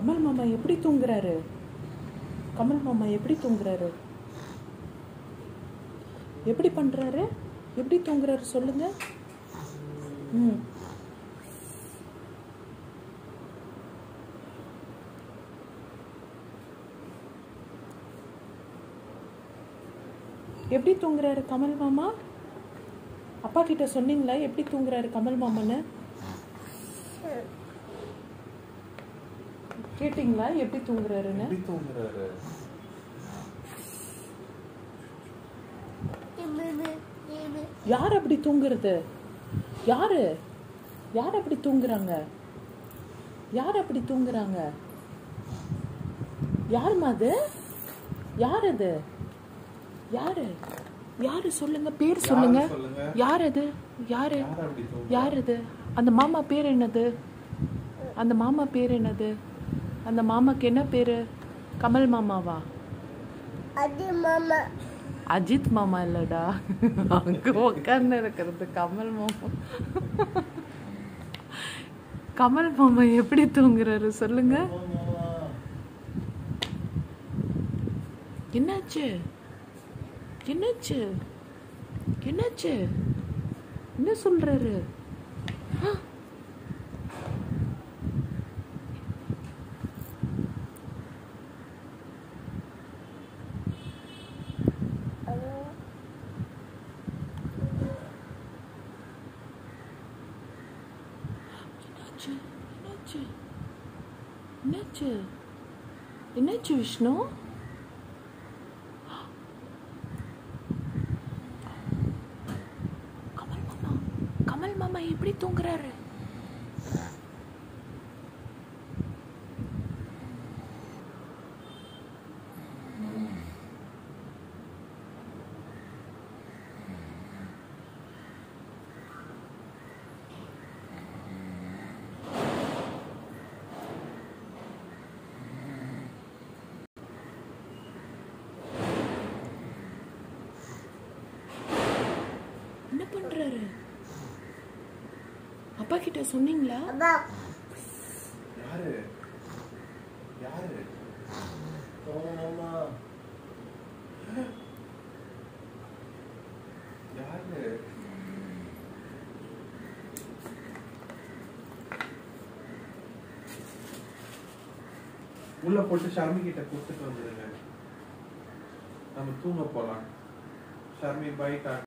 கமல் மாமா எப்படி தூங்குறாரு? கமல் மாமா எப்படி தூங்குறாரு? எப்படி பண்றாரு? எப்படி தூங்குறாரு சொல்லுங்க. எப்படி தூங்குறாரு கமல் மாமா? அப்பா கிட்ட சொன்னீங்களா எப்படி தூங்குறாரு கமல் மாமான்னு? கேட்டீங்களா எப்படி தூங்குறாருன்னு? யார் அப்படி தூங்குறது? யாரு யார் அப்படி தூங்குறாங்க? யார் அப்படி தூங்குறாங்க? யாருமா அது? யார் அது? யாரு யாரு சொல்லுங்க, பேர் சொல்லுங்க. யார் அது? யாரு யார் அது? அந்த மாமா பேர் என்னது? அந்த மாமா பேர் என்னது? அந்த மாமாக்கு என்ன பேரு? கமல் மாமாவா? அஜித் மாமா இல்லடா, அங்க உட்கார்ந்து இருக்கிறது கமல் மாமா. கமல் மாமா எப்படி தூங்குறாரு சொல்லுங்க. என்னாச்சு? என்னாச்சு? என்னாச்சு? என்ன சொல்றாரு? என்னாச்சு? என்னாச்சு? என்னாச்சு விஷ்ணு? கமல் மாமா எப்படி தூங்குறாரு? என்ன பண்றாரு? அப்பா கிட்ட சொன்னீங்களா? யாரு யாரு? மாமா யாரு? உள்ள போட்டு ஷர்மி கிட்ட கூப்பிட்டு வந்துருங்க, நம்ம தூங்க போலாம். ஷர்மி பை.